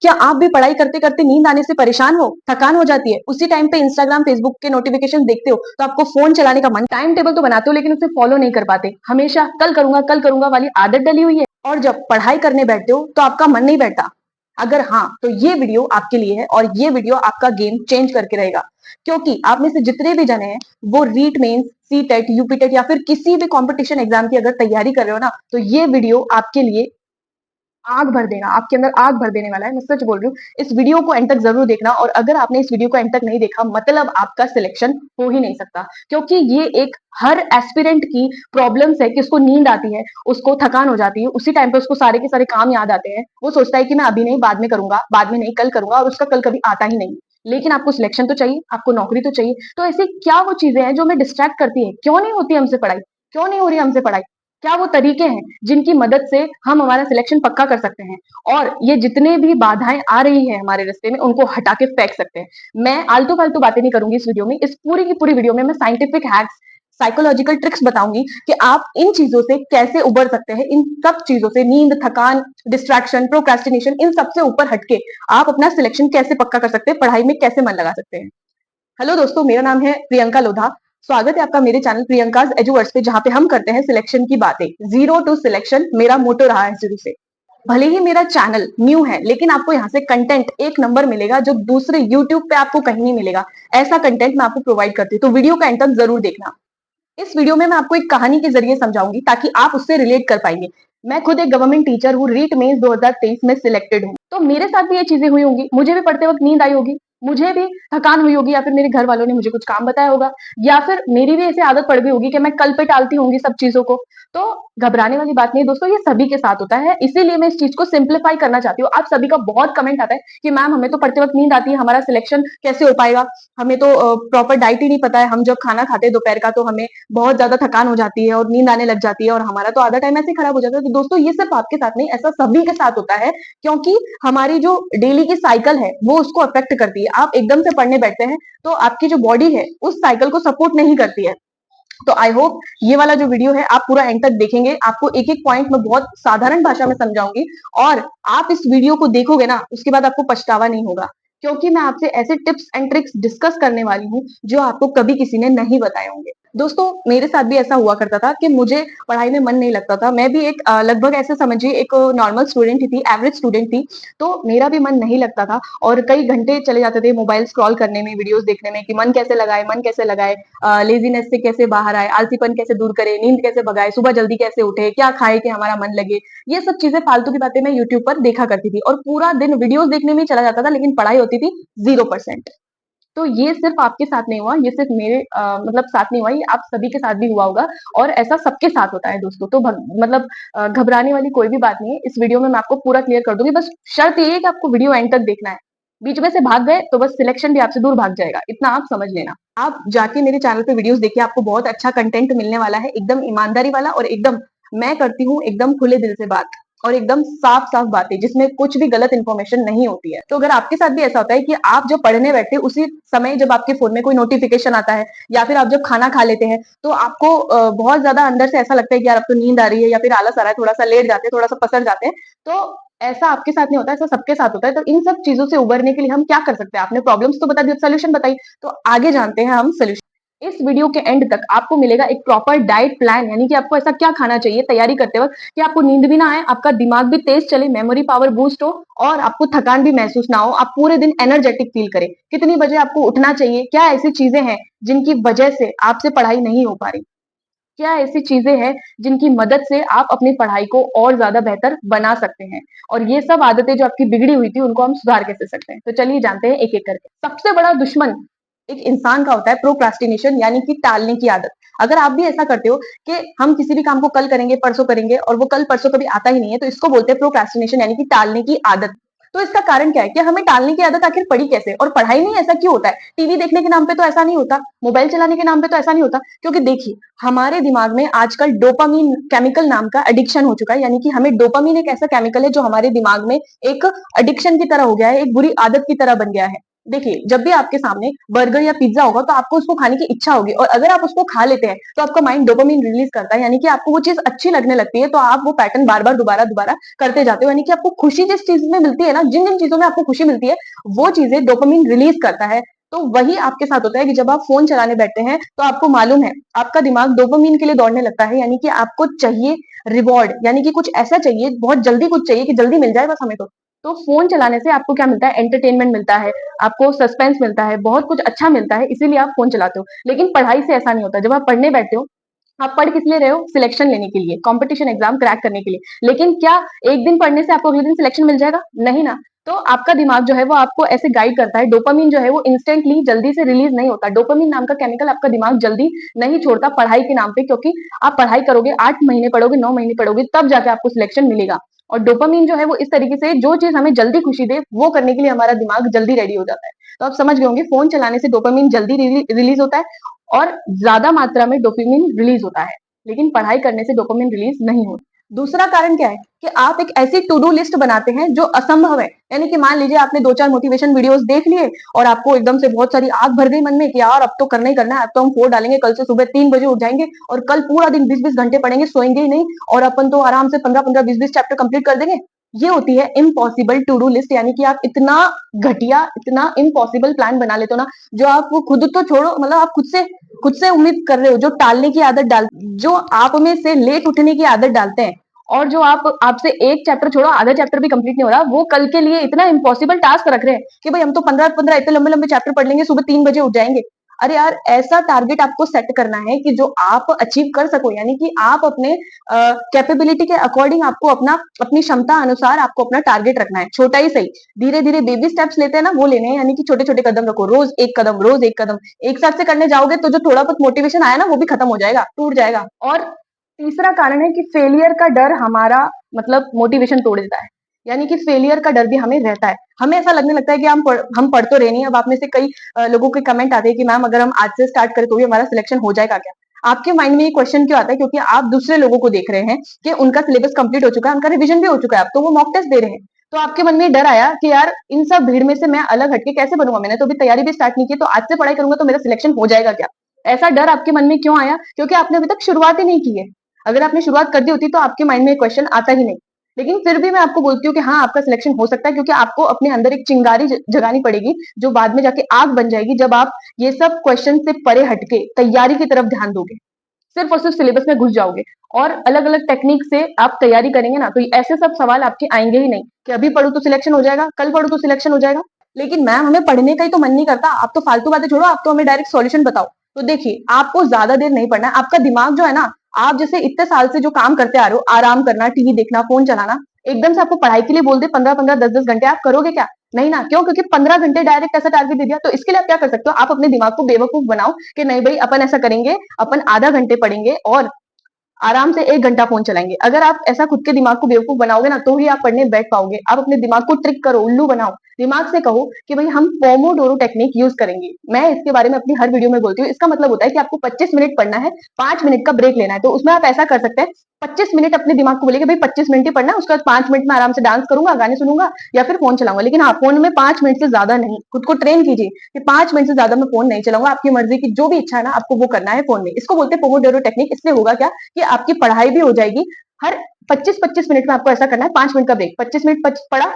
क्या आप भी पढ़ाई करते करते नींद आने से परेशान हो, थकान हो जाती है, उसी टाइम पे इंस्टाग्राम फेसबुक के नोटिफिकेशन देखते हो तो आपको फोन चलाने का मन, टाइम टेबल तो बनाते हो लेकिन उसे फॉलो नहीं कर पाते, हमेशा कल करूंगा वाली आदत डली हुई है और जब पढ़ाई करने बैठते हो तो आपका मन नहीं बैठता। अगर हाँ तो ये वीडियो आपके लिए है और ये वीडियो आपका गेम चेंज करके रहेगा, क्योंकि आप में से जितने भी जने हैं वो REET mains, CTET, UP TET या फिर किसी भी कंपटीशन एग्जाम की अगर तैयारी कर रहे हो ना, तो ये वीडियो आपके लिए आग भर देगा, आपके अंदर आग भर देने वाला है। मैं सच बोल रही हूँ। इस वीडियो को एंड तक जरूर देखना, और अगर आपने इस वीडियो को एंड तक नहीं देखा मतलब आपका सिलेक्शन हो ही नहीं सकता, क्योंकि ये एक हर एस्पिरेंट की प्रॉब्लम्स है कि उसको नींद आती है, उसको थकान हो जाती है, उसी टाइम पे उसको सारे के सारे काम याद आते हैं, वो सोचता है कि मैं अभी नहीं, बाद में करूंगा, बाद में नहीं, कल करूंगा, और उसका कल कभी आता ही नहीं। लेकिन आपको सिलेक्शन तो चाहिए, आपको नौकरी तो चाहिए, तो ऐसी क्या वो चीजें हैं जो हमें डिस्ट्रैक्ट करती है? क्यों नहीं होती हमसे पढ़ाई? क्यों नहीं हो रही हमसे पढ़ाई? क्या वो तरीके हैं जिनकी मदद से हम हमारा सिलेक्शन पक्का कर सकते हैं, और ये जितने भी बाधाएं आ रही है हमारे रास्ते में उनको हटा के फेंक सकते हैं? मैं आलतू फालतू बातें नहीं करूंगी इस वीडियो में। इस पूरी की पूरी वीडियो में मैं साइंटिफिक हैक्स, साइकोलॉजिकल ट्रिक्स बताऊंगी कि आप इन चीजों से कैसे उबर सकते हैं, इन सब चीजों से, नींद, थकान, डिस्ट्रैक्शन, प्रोक्रेस्टिनेशन, इन सबसे ऊपर हटके आप अपना सिलेक्शन कैसे पक्का कर सकते हैं, पढ़ाई में कैसे मन लगा सकते हैं। हेलो दोस्तों, मेरा नाम है प्रियंका लोधा। स्वागत है आपका मेरे चैनल प्रियंकाज एजुवर्स पे, जहां पे हम करते हैं सिलेक्शन की बातें। जीरो टू सिलेक्शन मेरा मोटो रहा है शुरू से। भले ही मेरा चैनल न्यू है लेकिन आपको यहाँ से कंटेंट एक नंबर मिलेगा जो दूसरे यूट्यूब पे आपको कहीं नहीं मिलेगा। ऐसा कंटेंट मैं आपको प्रोवाइड करती हूँ, तो वीडियो का एंड तक जरूर देखना। इस वीडियो में मैं आपको एक कहानी के जरिए समझाऊंगी ताकि आप उससे रिलेट कर पाएंगे। मैं खुद एक गवर्नमेंट टीचर हूँ, रीट मेंस 2023 में सिलेक्टेड हूँ, तो मेरे साथ भी ये चीजें हुई होंगी। मुझे भी पढ़ते वक्त नींद आई होगी, मुझे भी थकान हुई होगी, या फिर मेरे घर वालों ने मुझे कुछ काम बताया होगा, या फिर मेरी भी ऐसी आदत पड़ गई होगी कि मैं कल पे टालती होंगी सब चीजों को। तो घबराने वाली बात नहीं है दोस्तों, ये सभी के साथ होता है, इसीलिए मैं इस चीज को सिंप्लीफाई करना चाहती हूँ। आप सभी का बहुत कमेंट आता है कि मैम हमें तो पढ़ते वक्त नींद आती है, हमारा सिलेक्शन कैसे हो पाएगा, हमें तो प्रॉपर डाइट ही नहीं पता है, हम जब खाना खाते हैं दोपहर का तो हमें बहुत ज्यादा थकान हो जाती है और नींद आने लग जाती है और हमारा तो आधा टाइम ऐसे ही खराब हो जाता है। तो दोस्तों ये सिर्फ आपके साथ नहीं, ऐसा सभी के साथ होता है, क्योंकि हमारी जो डेली की साइकिल है वो उसको अफेक्ट करती है। आप एकदम से पढ़ने बैठते हैं तो आपकी जो बॉडी है उस साइकिल को सपोर्ट नहीं करती है। तो आई होप ये वाला जो वीडियो है आप पूरा एंड तक देखेंगे, आपको एक एक पॉइंट में बहुत साधारण भाषा में समझाऊंगी, और आप इस वीडियो को देखोगे ना उसके बाद आपको पछतावा नहीं होगा, क्योंकि मैं आपसे ऐसे टिप्स एंड ट्रिक्स डिस्कस करने वाली हूँ जो आपको कभी किसी ने नहीं बताए होंगे। दोस्तों मेरे साथ भी ऐसा हुआ करता था कि मुझे पढ़ाई में मन नहीं लगता था। मैं भी एक लगभग ऐसे समझिए एक नॉर्मल स्टूडेंट ही थी, एवरेज स्टूडेंट थी, तो मेरा भी मन नहीं लगता था और कई घंटे चले जाते थे मोबाइल स्क्रॉल करने में, वीडियोस देखने में कि मन कैसे लगाए, मन कैसे लगाए, लेजीनेस से कैसे बाहर आए, आलसीपन कैसे दूर करे, नींद कैसे भगाए, सुबह जल्दी कैसे उठे, क्या खाए कि हमारा मन लगे। ये सब चीजें, फालतू की बातें मैं यूट्यूब पर देखा करती थी और पूरा दिन वीडियोस देखने में ही चला जाता था, लेकिन पढ़ाई होती थी 0%। तो ये सिर्फ आपके साथ नहीं हुआ, ये सिर्फ मेरे मतलब साथ नहीं हुआ, ये आप सभी के साथ भी हुआ होगा, और ऐसा सबके साथ होता है दोस्तों। तो मतलब घबराने वाली कोई भी बात नहीं है, इस वीडियो में मैं आपको पूरा क्लियर कर दूंगी। बस शर्त ये है कि आपको वीडियो एंड तक देखना है, बीच में से भाग गए तो बस सिलेक्शन भी आपसे दूर भाग जाएगा, इतना आप समझ लेना। आप जाके मेरे चैनल पे वीडियोस देखिए, आपको बहुत अच्छा कंटेंट मिलने वाला है, एकदम ईमानदारी वाला, और एकदम मैं करती हूँ एकदम खुले दिल से बात, और एकदम साफ साफ बातें जिसमें कुछ भी गलत इन्फॉर्मेशन नहीं होती है। तो अगर आपके साथ भी ऐसा होता है कि आप जब पढ़ने बैठते हैं उसी समय जब आपके फोन में कोई नोटिफिकेशन आता है, या फिर आप जब खाना खा लेते हैं तो आपको बहुत ज्यादा अंदर से ऐसा लगता है कि यार अब तो नींद आ रही है, या फिर आलस आ रहा है, थोड़ा सा लेट जाते हैं, थोड़ा सा पसर जाते हैं, तो ऐसा आपके साथ नहीं होता, ऐसा सबके साथ होता है। तो इन सब चीजों से उबरने के लिए हम क्या कर सकते हैं? आपने प्रॉब्लम्स तो बता दी, सोल्यूशन बताई, तो आगे जानते हैं हम सोल्यूशन। इस वीडियो के एंड तक आपको मिलेगा एक प्रॉपर डाइट प्लान, यानी कि आपको ऐसा क्या खाना चाहिए तैयारी करते वक्त कि आपको नींद भी ना आए, आपका दिमाग भी तेज चले, मेमोरी पावर बूस्ट हो, और आपको थकान भी महसूस ना हो, आप पूरे दिन एनर्जेटिक फील करें। कितनी बजे आपको उठना चाहिए, क्या ऐसी चीजें हैं जिनकी वजह से आपसे पढ़ाई नहीं हो पा रही, क्या ऐसी चीजें हैं जिनकी मदद से आप अपनी पढ़ाई को और ज्यादा बेहतर बना सकते हैं, और ये सब आदतें जो आपकी बिगड़ी हुई थी उनको हम सुधार कैसे सकते हैं। तो चलिए जानते हैं एक एक करके। सबसे बड़ा दुश्मन एक इंसान का होता है प्रोक्रास्टिनेशन, यानी कि टालने की आदत। अगर आप भी ऐसा करते हो कि हम किसी भी काम को कल करेंगे, परसों करेंगे, और वो कल परसों कभी आता ही नहीं है, तो इसको बोलते हैं प्रोक्रास्टिनेशन, यानी कि टालने की आदत। तो इसका कारण क्या है कि हमें टालने की आदत आखिर पड़ी कैसे, और पढ़ाई में ऐसा क्यों होता है? टीवी देखने के नाम पे तो ऐसा नहीं होता, मोबाइल चलाने के नाम पे तो ऐसा नहीं होता, क्योंकि देखिए हमारे दिमाग में आजकल डोपामीन केमिकल नाम का एडिक्शन हो चुका है, यानी कि हमें डोपामीन एक ऐसा केमिकल है जो हमारे दिमाग में एक एडिक्शन की तरह हो गया है, एक बुरी आदत की तरह बन गया है। देखिए, जब भी आपके सामने बर्गर या पिज़्ज़ा होगा तो आपको उसको खाने की इच्छा होगी और अगर आप उसको खा लेते हैं, तो आपका माइंड डोपामाइन रिलीज़ करता है, यानी कि आपको वो चीज़ अच्छी लगने लगती है, तो आप वो पैटर्न बार-बार, दोबारा-दोबारा करते जाते हो, यानी कि आपको खुशी जिस चीज़ में मिलती है ना, जिन-जिन चीज़ों में आपको खुशी मिलती है, वो चीज़ें डोपामाइन रिलीज़ करता है। तो वही आपके साथ होता है कि जब आप फ़ोन चलाने बैठते हैं, तो आपको मालूम है, आपका दिमाग डोपामाइन के लिए दौड़ने लगता है, यानी कि आपको चाहिए रिवॉर्ड, यानी कि कुछ ऐसा चाहिए, बहुत जल्दी कुछ चाहिए कि जल्दी मिल जाए बस हमें तो। तो फ़ोन चलाने से आपको क्या मिलता है? एंटरटेनमेंट मिलता है, आपको सस्पेंस मिलता है, बहुत कुछ अच्छा मिलता है, इसीलिए आप फ़ोन चलाते हो। लेकिन पढ़ाई से ऐसा नहीं होता, जब आप पढ़ने बैठते हो, आप पढ़ किस लिए रहे हो? सिलेक्शन लेने के लिए, कॉम्पिटिशन एग्ज़ाम क्रैक करने के लिए। लेकिन क्या एक दिन पढ़ने से आपको अगले दिन सिलेक्शन मिल जाएगा? नहीं ना। तो आपका दिमाग जो है वो आपको ऐसे गाइड करता है, डोपामाइन जो है वो इंस्टेंटली जल्दी से रिलीज़ नहीं होता। डोपामाइन नाम का केमिकल आपका दिमाग जल्दी नहीं छोड़ता पढ़ाई के नाम पे, क्योंकि आप पढ़ाई करोगे, 8 महीने पढ़ोगे, 9 महीने पढ़ोगे, तब जाके आपको सिलेक्शन मिलेगा। और डोपामाइन जो है वो इस तरीके से जो चीज़ हमें जल्दी खुशी दे, वो करने के लिए हमारा दिमाग जल्दी रेडी हो जाता है। तो आप समझ गए होंगे, फ़ोन चलाने से डोपामाइन जल्दी रिलीज़ होता है और ज़्यादा मात्रा में डोपामाइन रिलीज़ होता है। लेकिन पढ़ाई करने से डोपामाइन रिलीज़ नहीं होता। दूसरा कारण क्या है कि आप एक ऐसी टू डू लिस्ट बनाते हैं जो असंभव है। यानी कि मान लीजिए आपने 2-4 मोटिवेशन वीडियोस देख लिए और आपको एकदम से बहुत सारी आग भर गई मन में कि यार अब तो करना ही करना है, अब तो हम 4 डालेंगे, कल से सुबह 3 बजे उठ जाएँगे और कल पूरा दिन 20-20 घंटे पढ़ेंगे, सोएँगे ही नहीं और अपन तो आराम से 15-15, 20-20 चैप्टर कंप्लीट कर देंगे। ये होती है इम्पॉसिबल टू डू लिस्ट, यानी कि आप इतना घटिया, इतना इम्पॉसिबल प्लान बना लेते हो ना, जो आप वो खुद तो छोड़ो, मतलब आप खुद से उम्मीद कर रहे हो, जो टालने की आदत डाल जो आप में से लेट उठने की आदत डालते हैं और जो आप आपसे एक चैप्टर छोड़ो, आधा चैप्टर भी कंप्लीट नहीं हो रहा, वो कल के लिए इतना इम्पॉसिबल टास्क रख रहे हैं कि भाई हम तो 15-15 इतने लंबे-लंबे चैप्टर पढ़ लेंगे, सुबह 3 बजे उठ जाएँगे। अरे यार, ऐसा टारगेट आपको सेट करना है कि जो आप अचीव कर सको, यानी कि आप अपने कैपेबिलिटी के अकॉर्डिंग आपको अपनी क्षमता अनुसार आपको अपना टारगेट रखना है, छोटा ही सही। धीरे-धीरे बेबी स्टेप्स लेते हैं ना, वो लेने हैं, यानी कि छोटे-छोटे कदम रखो, रोज़ एक कदम। एक साथ से करने जाओगे तो जो थोड़ा बहुत मोटिवेशन आया ना, वो भी खत्म हो जाएगा, टूट जाएगा। और तीसरा कारण है कि फेलियर का डर हमारा मतलब मोटिवेशन तोड़ देता है। यानी कि फेलियर का डर भी हमें रहता है। हमें ऐसा लगने लगता है कि हम पढ़ तो रहे नहीं। अब आप में से कई लोगों के कमेंट आते हैं कि मैम अगर हम आज से स्टार्ट करें तो भी हमारा सिलेक्शन हो जाएगा क्या? आपके माइंड में ये क्वेश्चन क्यों आता है? क्योंकि आप दूसरे लोगों को देख रहे हैं कि उनका सिलेबस कंप्लीट हो चुका है, उनका रिवीजन भी हो चुका है, अब तो वो मॉक टेस्ट दे रहे हैं। तो आपके मन में ये डर आया कि यार इन सब भीड़ में से मैं अलग हट के कैसे बनूँगा? मैंने तो अभी तैयारी भी स्टार्ट नहीं की, तो आज से पढ़ाई करूँगा तो मेरा सिलेक्शन हो जाएगा क्या? ऐसा डर आपके मन में क्यों आया? क्योंकि आपने अभी तक शुरुआत ही नहीं की है। अगर आपने शुरुआत कर दी होती तो आपके माइंड में ये क्वेश्चन आता ही नहीं। लेकिन फिर भी मैं आपको बोलती हूँ कि हाँ, आपका सिलेक्शन हो सकता है, क्योंकि आपको अपने अंदर एक चिंगारी जगानी पड़ेगी, जो बाद में जाके आग बन जाएगी जब आप ये सब क्वेश्चन से परे हटके तैयारी की तरफ ध्यान दोगे। सिर्फ और सिर्फ सिलेबस में घुस जाओगे और अलग-अलग टेक्निक से आप तैयारी करेंगे ना, तो ऐसे सब सवाल आपके आएँगे ही नहीं कि अभी पढ़ूँ तो सिलेक्शन हो जाएगा, कल पढ़ूँ तो सिलेक्शन हो जाएगा। लेकिन मैम हमें पढ़ने का ही तो मन नहीं करता, आप तो फालतू बातें छोड़ो, आप तो हमें डायरेक्ट सॉल्यूशन बताओ। तो देखिए, आपको ज़्यादा देर नहीं पढ़ना है, आपका दिमाग जो है ना, आप जैसे इतने साल से जो काम करते आ रहे हो, आराम करना, टीवी देखना, फ़ोन चलाना, एकदम से आपको पढ़ाई के लिए बोल दे 15-15, 10-10 घंटे, आप करोगे क्या? नहीं ना, क्यों? क्योंकि 15 घंटे डायरेक्ट ऐसा टारगेट दे दिया, तो इसके लिए आप क्या कर सकते हो? आप अपने दिमाग को बेवकूफ बनाओ कि नहीं भई अपन ऐसा करेंगे, अपन आधा घंटे पढ़ेंगे और आराम से 1 घंटा फ़ोन चलाएँगे। अगर आप ऐसा खुद के दिमाग को बेवकूफ़ बनाओगे ना, तो ही आप पढ़ने बैठ पाओगे। आप अपने दिमाग को ट्रिक करो, उल्लू बनाओ। दिमाग से कहो कि भई हम पोमोडोरो टेक्निक यूज़ करेंगे। मैं इसके बारे में अपनी हर वीडियो में बोलती हूँ। इसका मतलब होता है कि आपको 25 मिनट पढ़ना है, 5 मिनट का ब्रेक लेना है। तो उसमें आप ऐसा कर सकते हैं, 25 मिनट अपने दिमाग को बोलिए कि भई 25 मिनट ही पढ़ना है, उसके बाद 5 मिनट में आराम से डांस करूँगा, गाने सुनूँगा या फिर फ़ोन चलाऊँगा। लेकिन हाँ, फ़ोन में 5 मिनट से ज़्यादा नहीं। खुद को ट्रेन कीजिए कि 5 मिनट से ज़्यादा मैं फ़ोन नहीं चलाऊँगा। आपकी मर्ज़ी की जो भी इच्छा है ना, आपको वो करना है फ़ोन में। इसको बोलते हैं पोमोडोरो टेक्निक। इससे होगा क्या कि आपकी पढ़ाई भी हो जाएगी। हर 25-25 मिनट में आपको ऐसा करना है, 5 मिनट का ब्रेक। 25 मिनट पढ़ा,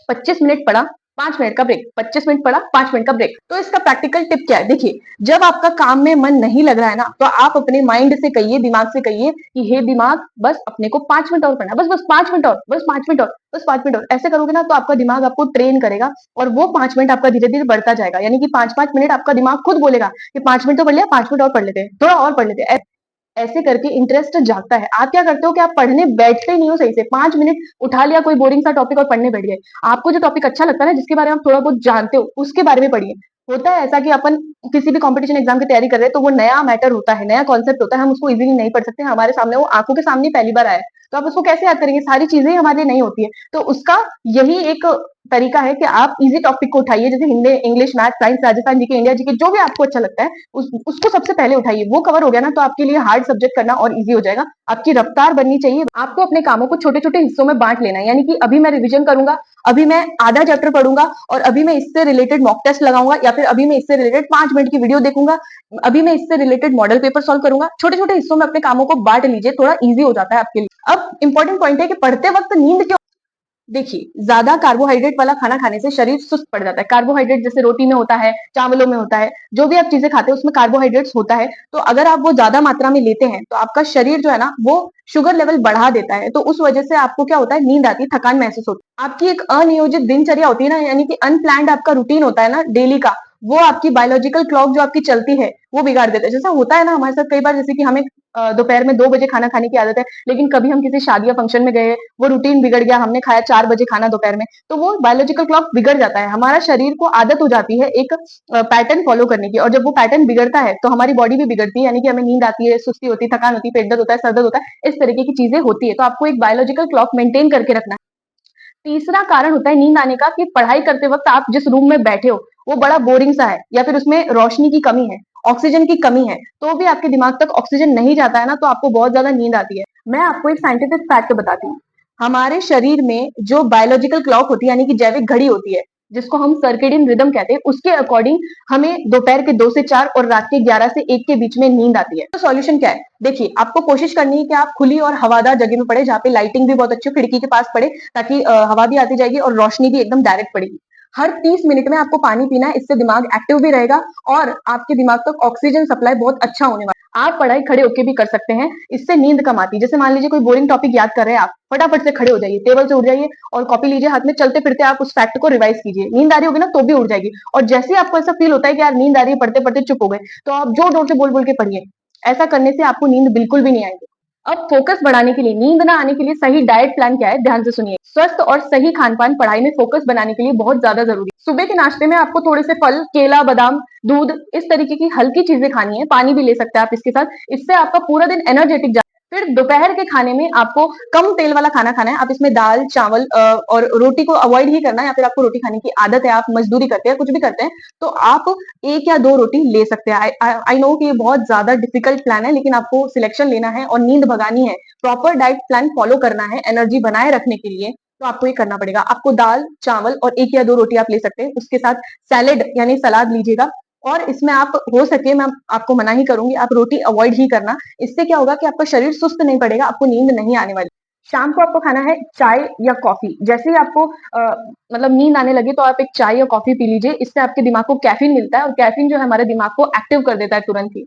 25 मिनट पढ़ा, 5 मिनट का ब्रेक, 25 मिनट पढ़ा, 5 मिनट का ब्रेक। तो इसका प्रैक्टिकल टिप क्या है? देखिए, जब आपका काम में मन नहीं लग रहा है ना, तो आप अपने माइंड से कहिए, दिमाग से कहिए कि हे दिमाग, बस अपने को 5 मिनट और पढ़ना है, बस 5 मिनट और, बस 5 मिनट और, बस 5 मिनट और। ऐसे करोगे ना तो आपका दिमाग आपको ट्रेन करेगा और वो 5 मिनट आपका धीरे-धीरे बढ़ता जाएगा। यानी कि 5-5 मिनट आपका दिमाग खुद बोलेगा कि 5 मिनट तो पढ़ लिया, 5 मिनट और पढ़ लेते हैं, थोड़ा और पढ़ लेते हैं। ऐसे करके इंटरेस्ट जागता है। आप क्या करते हो कि आप पढ़ने बैठते ही नहीं हो सही से। 5 मिनट उठा लिया कोई बोरिंग सा टॉपिक और पढ़ने बैठ गए। आपको जो टॉपिक अच्छा लगता है ना, जिसके बारे में आप थोड़ा बहुत जानते हो, उसके बारे में पढ़िए। होता है ऐसा कि अपन किसी भी कॉम्पिटिशन एग्ज़ाम की तैयारी कर रहे हैं, तो वो नया मैटर होता है, नया कॉन्सेप्ट होता है, हम उसको ईज़िली नहीं पढ़ सकते। हमारे सामने वो आँखों के सामने पहली बार आया है, तो आप उसको कैसे याद करेंगे? सारी चीज़ें ही हमारे लिए नई होती है। तो उसका यही एक तरीका है कि आप इजी टॉपिक को उठाइए, जैसे Hindi, English, math, science, Rajasthan GK, India GK, जो भी आपको अच्छा लगता है उसको सबसे पहले उठाइए। वो कवर हो गया ना तो आपके लिए हार्ड सब्जेक्ट करना और इजी हो जाएगा। आपकी रफ्तार बननी चाहिए। आपको अपने कामों को छोटे छोटे हिस्सों में बांट लेना है, यानी कि अभी मैं रिविजन करूंगा, अभी मैं आधा चैप्टर पढ़ूंगा, और अभी मैं इससे रिलेटेड मॉक टेस्ट लगाऊंगा, या फिर अभी मैं इससे रिलेटेड 5 मिनट की वीडियो देखूंगा, अभी मैं इससे रिलेटेड मॉडल पेपर सॉल्व करूंगा। छोटे छोटे हिस्सों में अपने कामों को बांट लीजिए, थोड़ा इजी हो जाता है आपके लिए। अब इंपॉर्टेंट पॉइंट है कि पढ़ते वक्त नींद क्यों। देखिए, ज्यादा कार्बोहाइड्रेट वाला खाना खाने से शरीर सुस्त पड़ जाता है। कार्बोहाइड्रेट जैसे रोटी में होता है, चावलों में होता है, जो भी आप चीजें खाते हैं उसमें कार्बोहाइड्रेट्स होता है। तो अगर आप वो ज्यादा मात्रा में लेते हैं तो आपका शरीर जो है ना वो शुगर लेवल बढ़ा देता है। तो उस वजह से आपको क्या होता है, नींद आती है, थकान महसूस होती है। आपकी एक अनियोजित दिनचर्या होती है ना, यानी कि अनप्लान्ड आपका रूटीन होता है ना डेली का, वो आपकी बायोलॉजिकल क्लॉक जो आपकी चलती है वो बिगाड़ देता है। जैसा होता है ना हमारे साथ कई बार, जैसे कि हमें दोपहर में 2 बजे खाना खाने की आदत है, लेकिन कभी हम किसी शादी या फंक्शन में गए, वो रूटीन बिगड़ गया, हमने खाया 4 बजे खाना दोपहर में, तो वो बायोलॉजिकल क्लॉक बिगड़ जाता है। हमारा शरीर को आदत हो जाती है एक पैटर्न फॉलो करने की, और जब वो पैटर्न बिगड़ता है तो हमारी बॉडी भी बिगड़ती है, यानी कि हमें नींद आती है, सुस्ती होती है, थकान होती है, पेट दर्द होता है, सर दर्द होता है, इस तरीके की चीजें होती है। तो आपको एक बायोलॉजिकल क्लॉक मेंटेन करके रखना है। तीसरा कारण होता है नींद आने का कि पढ़ाई करते वक्त आप जिस रूम में बैठे हो वो बड़ा बोरिंग सा है, या फिर उसमें रोशनी की कमी है, ऑक्सीजन की कमी है, तो भी आपके दिमाग तक ऑक्सीजन नहीं जाता है ना, तो आपको बहुत ज्यादा नींद आती है। मैं आपको एक साइंटिफिक फैक्ट बताती हूँ। हमारे शरीर में जो बायोलॉजिकल क्लॉक होती है, यानी कि जैविक घड़ी होती है, जिसको हम सर्केडियन रिदम कहते हैं, उसके अकॉर्डिंग हमें दोपहर के 2 से 4 और रात के 11 से 1 के बीच में नींद आती है। तो सॉल्यूशन क्या है? देखिए, आपको कोशिश करनी है कि आप खुली और हवादार जगह में पड़े, जहाँ पे लाइटिंग भी बहुत अच्छी हो, खिड़की के पास पड़े, ताकि हवा भी आती जाएगी और रोशनी भी एकदम डायरेक्ट पड़ेगी। हर 30 मिनट में आपको पानी पीना है, इससे दिमाग एक्टिव भी रहेगा और आपके दिमाग तक ऑक्सीजन सप्लाई बहुत अच्छा होने वाला है। आप पढ़ाई खड़े होके भी कर सकते हैं, इससे नींद कम आती है। जैसे मान लीजिए कोई बोरिंग टॉपिक याद कर रहे हैं आप, फटाफट से खड़े हो जाइए, टेबल से उठ जाइए और कॉपी लीजिए हाथ में, चलते फिरते आप उस फैक्ट को रिवाइज कीजिए। नींद आ रही होगी ना तो भी उठ जाएगी, और जैसे ही आपको ऐसा फील होता है कि यार नींद आ रही है, पढ़ते पढ़ते चुप हो गए, तो आप जोर जोर से बोल बोल के पढ़िए। ऐसा करने से आपको नींद बिल्कुल भी नहीं आएगी। अब फोकस बढ़ाने के लिए, नींद ना आने के लिए सही डाइट प्लान क्या है, ध्यान से सुनिए। स्वस्थ और सही खान पान पढ़ाई में फोकस बनाने के लिए बहुत ज्यादा जरूरी है। सुबह के नाश्ते में आपको थोड़े से फल, केला, बादाम, दूध, इस तरीके की हल्की चीजें खानी है, पानी भी ले सकते हैं आप इसके साथ, इससे आपका पूरा दिन एनर्जेटिक जाए। फिर दोपहर के खाने में आपको कम तेल वाला खाना खाना है। आप इसमें दाल, चावल और रोटी को अवॉइड ही करना है, या फिर आपको रोटी खाने की आदत है, आप मजदूरी करते हैं, कुछ भी करते हैं, तो आप 1 या 2 रोटी ले सकते हैं। आई नो कि ये बहुत ज्यादा डिफिकल्ट प्लान है, लेकिन आपको सिलेक्शन लेना है और नींद भगानी है, प्रॉपर डाइट प्लान फॉलो करना है एनर्जी बनाए रखने के लिए, तो आपको ये करना पड़ेगा। आपको दाल, चावल और 1 या 2 रोटी आप ले सकते हैं, उसके साथ सैलेड यानी सलाद लीजिएगा। और इसमें आप हो सके, मैं आपको मना ही करूंगी, आप रोटी अवॉइड ही करना। इससे क्या होगा कि आपका शरीर सुस्त नहीं पड़ेगा, आपको नींद नहीं आने वाली। शाम को आपको खाना है चाय या कॉफी। जैसे ही आपको मतलब नींद आने लगे तो आप एक चाय या कॉफी पी लीजिए, इससे आपके दिमाग को कैफीन मिलता है, और कैफीन जो है हमारे दिमाग को एक्टिव कर देता है तुरंत ही।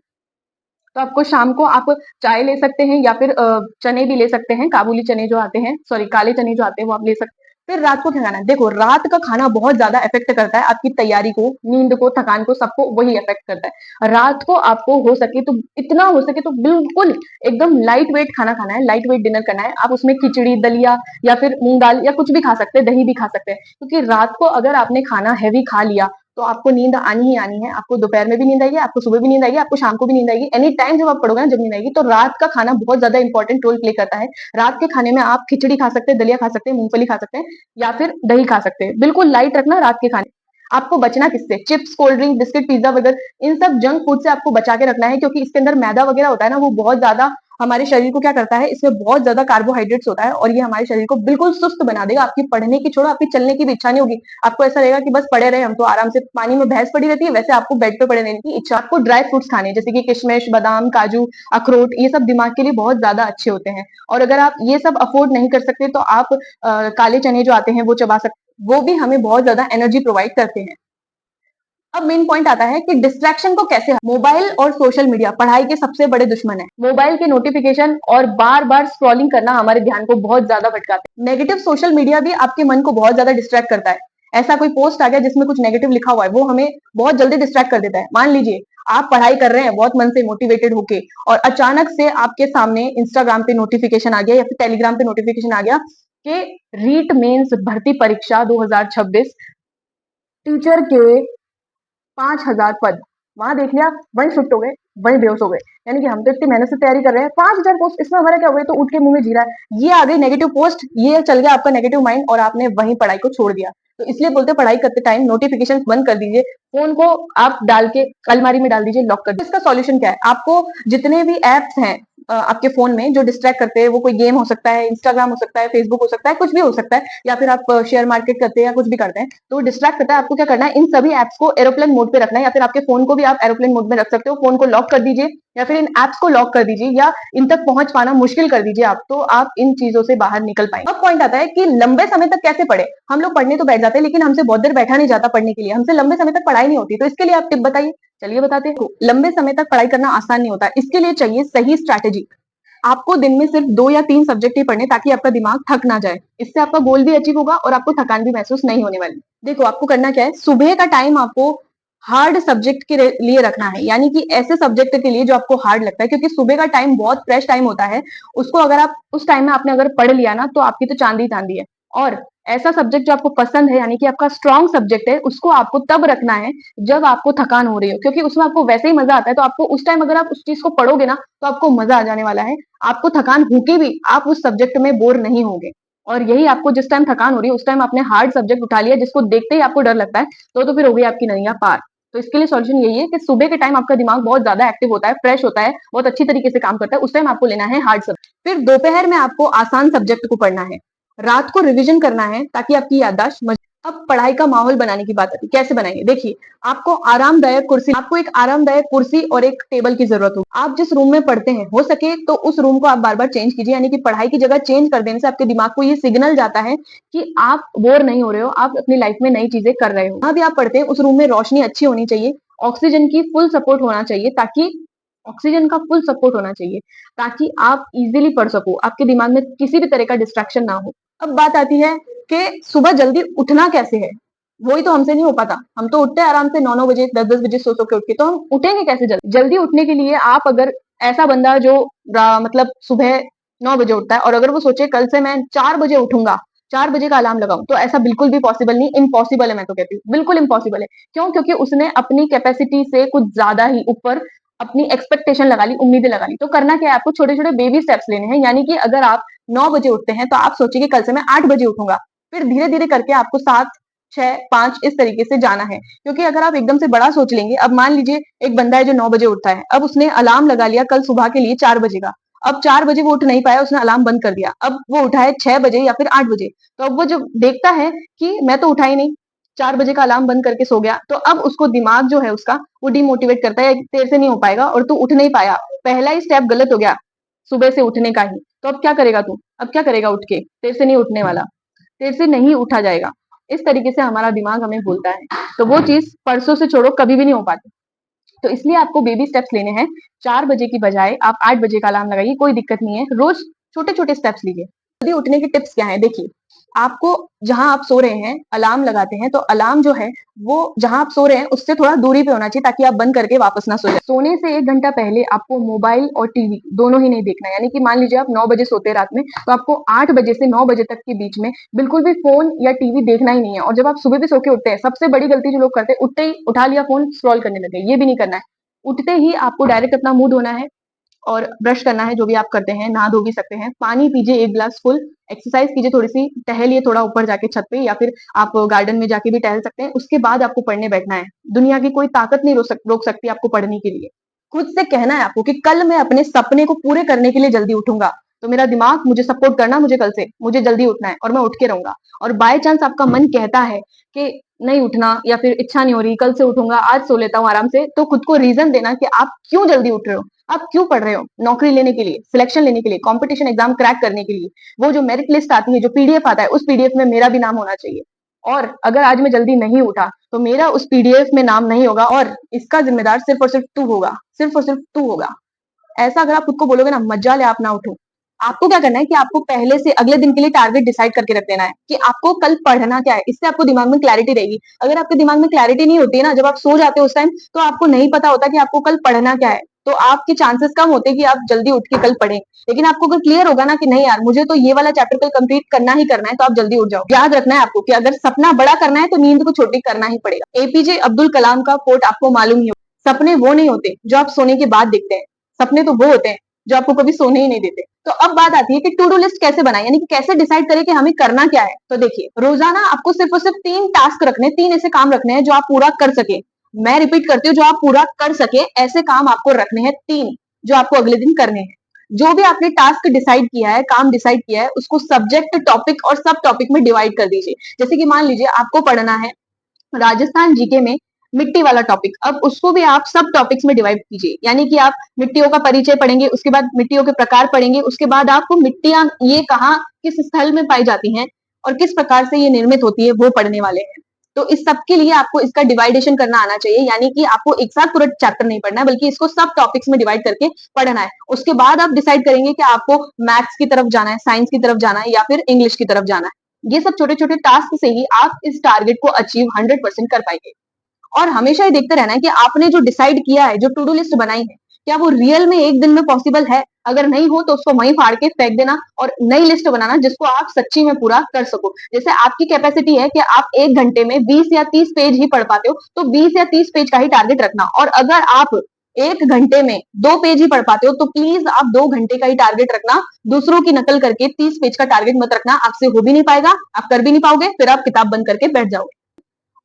तो आपको शाम को आप चाय ले सकते हैं, या फिर चने भी ले सकते हैं, काबुली चने जो आते हैं, सॉरी काले चने जो आते हैं वो आप ले सकते हैं। फिर रात को क्या खाना है? देखो, रात का खाना बहुत ज्यादा इफेक्ट करता है आपकी तैयारी को, नींद को, थकान को, सबको वही इफेक्ट करता है। रात को आपको हो सके तो, इतना हो सके तो बिल्कुल एकदम लाइट वेट खाना खाना है, लाइट वेट डिनर करना है। आप उसमें खिचड़ी, दलिया या फिर मूंग दाल या कुछ भी खा सकते हैं, दही भी खा सकते हैं, क्योंकि रात को अगर आपने खाना हैवी खा लिया तो आपको नींद आनी ही आनी है। आपको दोपहर में भी नींद आएगी, आपको सुबह भी नींद आएगी, आपको शाम को भी नींद आएगी, एनी टाइम जब आप पढ़ोगे ना जब नींद आएगी। तो रात का खाना बहुत ज्यादा इंपॉर्टेंट रोल प्ले करता है। रात के खाने में आप खिचड़ी खा सकते हैं, दलिया खा सकते हैं, मूंगफली खा सकते हैं, या फिर दही खा सकते हैं। बिल्कुल लाइट रखना रात के खाने। आपको बचना किससे? Chips, cold drink, biscuit, pizza वगैरह, इन सब जंक फूड से आपको बचा के रखना है, क्योंकि इसके अंदर मैदा वगैरह होता है ना, वो बहुत ज्यादा हमारे शरीर को क्या करता है, इसमें बहुत ज्यादा कार्बोहाइड्रेट्स होता है, और ये हमारे शरीर को बिल्कुल सुस्त बना देगा। आपकी पढ़ने की छोड़ो, आपकी चलने की भी इच्छा नहीं होगी। आपको ऐसा रहेगा कि बस पड़े रहे हम तो आराम से, पानी में भैंस पड़ी रहती है वैसे आपको बेड पे पड़े रहने की इच्छा। आपको ड्राई फ्रूट्स खाने, जैसे कि किशमिश, बादाम, काजू, अखरोट, ये सब दिमाग के लिए बहुत ज्यादा अच्छे होते हैं। और अगर आप ये सब अफोर्ड नहीं कर सकते तो आप काले चने जो आते हैं वो चबा सकते, वो भी हमें बहुत ज्यादा एनर्जी प्रोवाइड करते हैं। अब मेन पॉइंट आता है कि डिस्ट्रैक्शन को कैसे। मोबाइल और सोशल मीडिया पढ़ाई के सबसे बड़े दुश्मन है। मोबाइल के नोटिफिकेशन और बार बार स्क्रॉलिंग करना हमारे ध्यान को बहुत ज्यादा भटकाता है। नेगेटिव सोशल मीडिया भी आपके मन को बहुत ज्यादा डिस्ट्रैक्ट करता है। ऐसा कोई पोस्ट आ गया जिसमें कुछ नेगेटिव लिखा हुआ है, वो हमें बहुत जल्दी डिस्ट्रैक्ट कर देता है। मान लीजिए आप पढ़ाई कर रहे हैं बहुत मन से मोटिवेटेड होके, और अचानक से आपके सामने इंस्टाग्राम पे नोटिफिकेशन आ गया या फिर टेलीग्राम पे नोटिफिकेशन आ गया कि रीट मेंस भर्ती परीक्षा 2026 टीचर के 5,000 पद। वहां देख लिया, वन शिफ्ट हो गए। वही बेहोश हो गए। यानी कि हम तो इतनी मेहनत से तैयारी कर रहे हैं, 5,000 पोस्ट, इसमें हमारा क्या हुआ, तो उठ के मुंह में जी रहा है, ये आ गई नेगेटिव पोस्ट, ये चल गया आपका नेगेटिव माइंड और आपने वहीं पढ़ाई को छोड़ दिया। तो इसलिए बोलते हैं पढ़ाई करते टाइम नोटिफिकेशन बंद कर दीजिए, फोन को आप डाल के अलमारी में डाल दीजिए, लॉक कर दीजिए। इसका सॉल्यूशन क्या है, आपको जितने भी एप्स हैं आपके फोन में जो डिस्ट्रैक्ट करते हैं, वो कोई गेम हो सकता है, इंस्टाग्राम हो सकता है, फेसबुक हो सकता है, कुछ भी हो सकता है, या फिर आप शेयर मार्केट करते हैं या कुछ भी करते हैं, तो वो डिस्ट्रैक्ट करता है। आपको क्या करना है, इन सभी एप्स को एरोप्लेन मोड पे रखना है, या फिर आपके फोन को भी आप एरोप्लेन मोड में रख सकते हो। फोन को लॉक कर दीजिए या फिर इन एप्स को लॉक कर दीजिए, या इन तक पहुंच पाना मुश्किल कर दीजिए आप, तो आप इन चीजों से बाहर निकल पाएंगे। अब पॉइंट आता है कि लंबे समय तक कैसे पढ़े। हम लोग पढ़ने तो बैठ जाते हैं, लेकिन हमसे बहुत देर बैठा नहीं जाता पढ़ने के लिए, हमसे लंबे समय तक पढ़ाई नहीं होती, तो इसके लिए आप टिप बताइए। चलिए बताते हैं। लंबे समय तक पढ़ाई करना आसान नहीं होता, इसके लिए चाहिए सही स्ट्रैटेजी। आपको दिन में सिर्फ 2 या 3 सब्जेक्ट ही पढ़ने, ताकि आपका दिमाग थक ना जाए। इससे आपका गोल भी अचीव होगा और आपको थकान भी महसूस नहीं होने वाली। देखो, आपको करना क्या है, सुबह का टाइम आपको हार्ड सब्जेक्ट के लिए रखना है, यानी कि ऐसे सब्जेक्ट के लिए जो आपको हार्ड लगता है, क्योंकि सुबह का टाइम बहुत फ्रेश टाइम होता है। उसको अगर आप उस टाइम में आपने अगर पढ़ लिया ना, तो आपकी तो चांदी चांदी है। और ऐसा सब्जेक्ट जो आपको पसंद है, यानी कि आपका स्ट्रॉन्ग सब्जेक्ट है, उसको आपको तब रखना है जब आपको थकान हो रही हो, क्योंकि उसमें आपको वैसे ही मजा आता है। तो आपको उस टाइम अगर आप उस चीज को पढ़ोगे ना, तो आपको मजा आ जाने वाला है। आपको थकान होके भी आप उस सब्जेक्ट में बोर नहीं होंगे। और यही आपको जिस टाइम थकान हो रही है, उस टाइम आपने हार्ड सब्जेक्ट उठा लिया जिसको देखते ही आपको डर लगता है, तो फिर हो गई आपकी नैया पार। तो इसके लिए सॉल्यूशन यही है कि सुबह के टाइम आपका दिमाग बहुत ज्यादा एक्टिव होता है, फ्रेश होता है, बहुत अच्छी तरीके से काम करता है, उस टाइम आपको लेना है हार्ड सब्जेक्ट। फिर दोपहर में आपको आसान सब्जेक्ट को पढ़ना है, रात को रिवीजन करना है, ताकि आपकी याददाश्त अब पढ़ाई का माहौल बनाने की बात आती है, कैसे बनाएंगे। देखिए, आपको एक आरामदायक कुर्सी और एक टेबल की जरूरत होगी। आप जिस रूम में पढ़ते हैं, हो सके तो उस रूम को आप बार बार चेंज कीजिए, यानी कि पढ़ाई की जगह चेंज कर देने से आपके दिमाग को ये सिग्नल जाता है कि आप बोर नहीं हो रहे हो, आप अपनी लाइफ में नई चीजें कर रहे हो। जहां भी आप पढ़ते हैं, उस रूम में रोशनी अच्छी होनी चाहिए, ऑक्सीजन की फुल सपोर्ट होना चाहिए, ताकि ऑक्सीजन का फुल सपोर्ट होना चाहिए, ताकि आप इजीली पढ़ सको, आपके दिमाग में किसी भी तरह का डिस्ट्रैक्शन ना हो। अब बात आती है कि सुबह जल्दी उठना कैसे है। वही तो हमसे नहीं हो पाता। हम तो उठते हैं आराम से 9-9 बजे, 10-10 बजे सो के उठ के, तो हम उठेंगे कैसे जल्दी। जल्दी उठने के लिए आप अगर ऐसा बंदा जो मतलब सुबह 9 बजे उठता है, और अगर वो सोचे कल से मैं 4 बजे उठूंगा, 4 बजे का अलार्म लगाऊं, तो ऐसा बिल्कुल भी पॉसिबल नहीं, इम्पॉसिबल है। मैं तो कहती हूँ बिल्कुल इम्पॉसिबल है। क्यों? क्योंकि उसने अपनी कैपेसिटी से कुछ ज्यादा ही ऊपर अपनी एक्सपेक्टेशन लगा ली, उम्मीदें लगा ली। तो करना क्या है, आपको छोटे छोटे बेबी स्टेप्स लेने हैं। यानी कि अगर आप 9 बजे उठते हैं, तो आप सोचिए कि कल से मैं 8 बजे उठूंगा। फिर धीरे धीरे करके आपको 7, 6, 5 इस तरीके से जाना है। क्योंकि अगर आप एकदम से बड़ा सोच लेंगे, अब मान लीजिए एक बंदा है जो 9 बजे उठता है, अब उसने अलार्म लगा लिया कल सुबह के लिए 4 बजे का। अब 4 बजे वो उठ नहीं पाया, उसने अलार्म बंद कर दिया। अब वो उठा है 6 बजे या फिर 8 बजे, तो अब वो जब देखता है कि मैं तो उठा ही नहीं, 4 बजे का अलार्म बंद करके सो गया, तो अब उसको दिमाग जो है उसका, वो डिमोटिवेट करता है, तेरे से नहीं हो पाएगा और तू उठ नहीं पाया। पहला ही स्टेप गलत हो गया सुबह से उठने का ही। तो अब क्या करेगा तू, अब क्या करेगा उठ के, तेरे से नहीं उठने वाला, तेरे से नहीं उठा जाएगा। इस तरीके से हमारा दिमाग हमें बोलता है। तो वो चीज परसों से छोड़ो, कभी भी नहीं हो पाती। तो इसलिए आपको बेबी स्टेप्स लेने हैं। 4 बजे की बजाय आप 8 बजे का अलार्म लगाइए, कोई दिक्कत नहीं है। रोज छोटे छोटे स्टेप्स लीजिए। जल्दी उठने के टिप्स क्या है, देखिए, आपको जहां आप सो रहे हैं अलार्म लगाते हैं, तो अलार्म जो है वो जहां आप सो रहे हैं उससे थोड़ा दूरी पे होना चाहिए, ताकि आप बंद करके वापस ना सो जाए। सोने से 1 घंटा पहले आपको मोबाइल और टीवी दोनों ही नहीं देखना है। यानी कि मान लीजिए आप 9 बजे सोते हैं रात में, तो आपको 8 बजे से 9 बजे तक के बीच में बिल्कुल भी फोन या टीवी देखना ही नहीं है। और जब आप सुबह भी सो के उठते हैं, सबसे बड़ी गलती जो लोग करते हैं, उठते ही उठा लिया फोन, स्क्रॉल करने लगे, ये भी नहीं करना है। उठते ही आपको डायरेक्ट अपना मुंह धोना है और ब्रश करना है, जो भी आप करते हैं, नहा धो भी सकते हैं। पानी पीजिए 1 गिलास फुल, एक्सरसाइज कीजिए थोड़ी सी, टहलिए थोड़ा ऊपर जाके छत पे, या फिर आप गार्डन में जाके भी टहल सकते हैं। उसके बाद आपको पढ़ने बैठना है। दुनिया की कोई ताकत नहीं रोक सकती आपको पढ़ने के लिए। खुद से कहना है आपको कि कल मैं अपने सपने को पूरे करने के लिए जल्दी उठूंगा, तो मेरा दिमाग मुझे सपोर्ट करना, मुझे कल से मुझे जल्दी उठना है और मैं उठ के रहूंगा। और बाय चांस आपका मन कहता है कि नहीं उठना, या फिर इच्छा नहीं हो रही, कल से उठूंगा, आज सो लेता हूँ आराम से, तो खुद को रीजन देना कि आप क्यों जल्दी उठ रहे हो, आप क्यों पढ़ रहे हो। नौकरी लेने के लिए, सिलेक्शन लेने के लिए, कंपटीशन एग्जाम क्रैक करने के लिए। वो जो मेरिट लिस्ट आती है, जो पीडीएफ आता है, उस पीडीएफ में मेरा भी नाम होना चाहिए। और अगर आज मैं जल्दी नहीं उठा, तो मेरा उस पीडीएफ में नाम नहीं होगा, और इसका जिम्मेदार सिर्फ और सिर्फ तू होगा, सिर्फ और सिर्फ तू होगा। ऐसा अगर आप खुद को बोलोगे ना, मजा ले आप ना उठो। आपको क्या करना है कि आपको पहले से अगले दिन के लिए टारगेट डिसाइड करके रख देना है कि आपको कल पढ़ना क्या है। इससे आपको दिमाग में क्लैरिटी रहेगी। अगर आपके दिमाग में क्लैरिटी नहीं होती है ना, जब आप सो जाते हो उस टाइम, तो आपको नहीं पता होता कि आपको कल पढ़ना क्या है, तो आपके चांसेस कम होते हैं कि आप जल्दी उठ के कल पढ़ें। लेकिन आपको अगर क्लियर होगा ना कि नहीं यार, मुझे तो ये वाला चैप्टर कल कंप्लीट करना ही करना है, तो आप जल्दी उठ जाओ। याद रखना है आपको कि अगर सपना बड़ा करना है, तो नींद को छोटी करना ही पड़ेगा। एपीजे अब्दुल कलाम का कोट आपको मालूम ही होगा, सपने वो नहीं होते जो आप सोने के बाद देखते हैं, सपने तो वो होते हैं जो आपको कभी सोने ही नहीं देते। तो अब बात आती है कि टू डू लिस्ट कैसे बनाए, यानी कि कैसे डिसाइड करें कि हमें करना क्या है। तो देखिए, रोजाना आपको सिर्फ और सिर्फ 3 टास्क रखने, 3 ऐसे काम रखने हैं जो आप पूरा कर सके। मैं रिपीट करती हूँ, जो आप पूरा कर सके ऐसे काम आपको रखने हैं 3, जो आपको अगले दिन करने हैं। जो भी आपने टास्क डिसाइड किया है, काम डिसाइड किया है, उसको सब्जेक्ट, टॉपिक और सब टॉपिक में डिवाइड कर दीजिए। जैसे कि मान लीजिए आपको पढ़ना है राजस्थान जीके में मिट्टी वाला टॉपिक, अब उसको भी आप सब टॉपिक्स में डिवाइड कीजिए, यानी कि आप मिट्टियों का परिचय पढ़ेंगे, उसके बाद मिट्टियों के प्रकार पढ़ेंगे, उसके बाद आपको मिट्टियां ये कहाँ किस स्थल में पाई जाती हैं और किस प्रकार से ये निर्मित होती है वो पढ़ने वाले हैं। तो इस सब के लिए आपको इसका डिवाइडेशन करना आना चाहिए, यानी कि आपको एक साथ पूरा चैप्टर नहीं पढ़ना है, बल्कि इसको सब टॉपिक्स में डिवाइड करके पढ़ना है। उसके बाद आप डिसाइड करेंगे कि आपको मैथ्स की तरफ जाना है, साइंस की तरफ जाना है या फिर इंग्लिश की तरफ जाना है। ये सब छोटे छोटे टास्क से ही आप इस टारगेट को अचीव 100% कर पाएंगे। और हमेशा ही देखते रहना है कि आपने जो डिसाइड किया है, जो टू डू लिस्ट बनाई है, क्या वो रियल में एक दिन में पॉसिबल है। अगर नहीं हो तो उसको वहीं फाड़ के फेंक देना और नई लिस्ट बनाना जिसको आप सच्ची में पूरा कर सको। जैसे आपकी कैपेसिटी है कि आप 1 घंटे में 20 या 30 पेज ही पढ़ पाते हो, तो 20 या 30 पेज का ही टारगेट रखना। और अगर आप 1 घंटे में 2 पेज ही पढ़ पाते हो, तो प्लीज आप 2 घंटे का ही टारगेट रखना। दूसरों की नकल करके 30 पेज का टारगेट मत रखना, आपसे हो भी नहीं पाएगा, आप कर भी नहीं पाओगे, फिर आप किताब बंद करके बैठ जाओगे।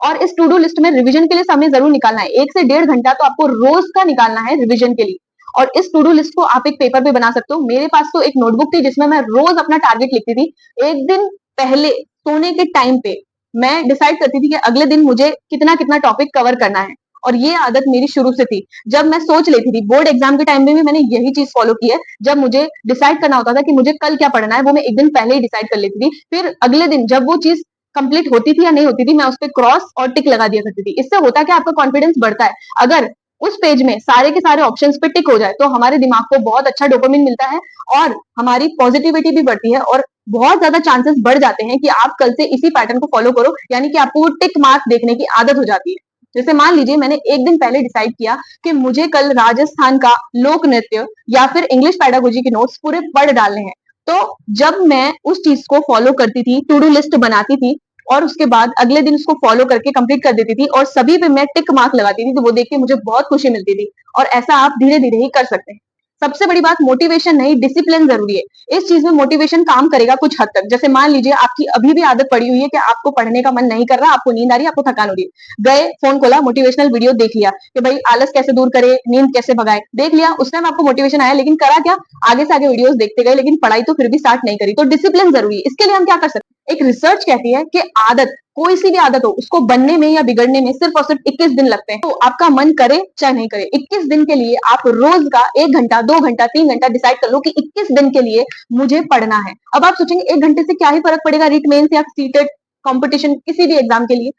और इस टू डू लिस्ट में रिवीजन के लिए समय जरूर निकालना है, 1 से 1.5 घंटा तो आपको रोज का निकालना है रिवीजन के लिए। और इस टू डू लिस्ट को आप एक पेपर पे बना सकते हो। मेरे पास तो एक नोटबुक थी जिसमें मैं रोज अपना टारगेट लिखती थी। एक दिन पहले सोने के टाइम पे मैं डिसाइड करती थी कि अगले दिन मुझे कितना कितना टॉपिक कवर करना है। और ये आदत मेरी शुरू से थी। जब मैं सोच लेती थी, बोर्ड एग्जाम के टाइम में भी मैंने यही चीज फॉलो की है। जब मुझे डिसाइड करना होता था कि मुझे कल क्या पढ़ना है, वो मैं एक दिन पहले ही डिसाइड कर लेती थी। फिर अगले दिन जब वो चीज कंप्लीट होती थी या नहीं होती थी, मैं उस पर क्रॉस और टिक लगा दिया करती थी। इससे होता है कि आपका कॉन्फिडेंस बढ़ता है। अगर उस पेज में सारे के सारे ऑप्शंस पे टिक हो जाए तो हमारे दिमाग को बहुत अच्छा डोपामिन मिलता है और हमारी पॉजिटिविटी भी बढ़ती है और बहुत ज्यादा चांसेस बढ़ जाते हैं कि आप कल से इसी पैटर्न को फॉलो करो, यानी कि आपको वो टिक मार्क देखने की आदत हो जाती है। जैसे मान लीजिए मैंने एक दिन पहले डिसाइड किया कि मुझे कल राजस्थान का लोक नृत्य या फिर इंग्लिश पैडागोजी के नोट्स पूरे पढ़ डालने हैं। तो जब मैं उस चीज को फॉलो करती थी, टू डू लिस्ट बनाती थी और उसके बाद अगले दिन उसको फॉलो करके कंप्लीट कर देती थी और सभी पे मैं टिक मार्क लगाती थी, तो वो देख के मुझे बहुत खुशी मिलती थी। और ऐसा आप धीरे धीरे ही कर सकते हैं। सबसे बड़ी बात मोटिवेशन नहीं, डिसिप्लिन जरूरी है। इस चीज में मोटिवेशन काम करेगा कुछ हद तक। जैसे मान लीजिए आपकी अभी भी आदत पड़ी हुई है कि आपको पढ़ने का मन नहीं कर रहा, आपको नींद आ रही है, आपको थकान हो रही है, गए फोन खोला, मोटिवेशनल वीडियो देख लिया कि भाई आलस कैसे दूर करे, नींद कैसे भगाए, देख लिया, उस टाइम आपको मोटिवेशन आया, लेकिन करा क्या, आगे से आगे वीडियोस देखते गए, लेकिन पढ़ाई तो फिर भी स्टार्ट नहीं करी। तो डिसिप्लिन जरूरी है। इसके लिए हम क्या कर सकते हैं, एक रिसर्च कहती है कि आदत, कोई सी भी आदत हो, उसको बनने में या बिगड़ने में सिर्फ और सिर्फ 21 दिन लगते हैं। तो आपका मन करे चाहे नहीं करे, 21 दिन के लिए आप रोज का 1 घंटा, 2 घंटा, 3 घंटा डिसाइड कर लो कि 21 दिन के लिए मुझे पढ़ना है। अब आप सोचेंगे 1 घंटे से क्या ही फर्क पड़ेगा रिट मेंस या सीटेट कंपटीशन किसी भी एग्जाम के लिए,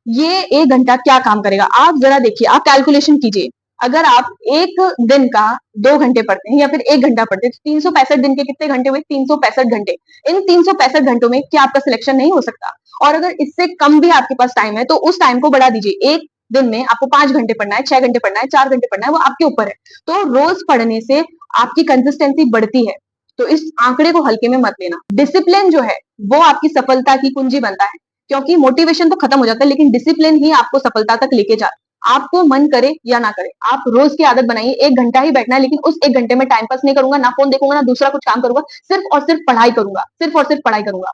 ये 1 घंटा क्या काम करेगा। आप जरा देखिए, आप कैलकुलेशन कीजिए। अगर आप एक दिन का 2 घंटे पढ़ते हैं या फिर 1 घंटा पढ़ते हैं, तो 365 दिन के कितने घंटे हुए, 365 घंटे। इन 365 घंटों में क्या आपका सिलेक्शन नहीं हो सकता। और अगर इससे कम भी आपके पास टाइम है तो उस टाइम को बढ़ा दीजिए। एक दिन में आपको 5 घंटे पढ़ना है, 6 घंटे पढ़ना है, 4 घंटे पढ़ना है, वो आपके ऊपर है। तो रोज पढ़ने से आपकी कंसिस्टेंसी बढ़ती है। तो इस आंकड़े को हल्के में मत लेना। डिसिप्लिन जो है वो आपकी सफलता की कुंजी बनता है, क्योंकि मोटिवेशन तो खत्म हो जाता है लेकिन डिसिप्लिन ही आपको सफलता तक लेके जाता है। आपको मन करे या ना करे, आप रोज की आदत बनाइए, 1 घंटा ही बैठना है, लेकिन उस 1 घंटे में टाइम पास नहीं करूंगा, ना फोन देखूंगा, ना दूसरा कुछ काम करूंगा, सिर्फ और सिर्फ पढ़ाई करूंगा, सिर्फ और सिर्फ पढ़ाई करूंगा।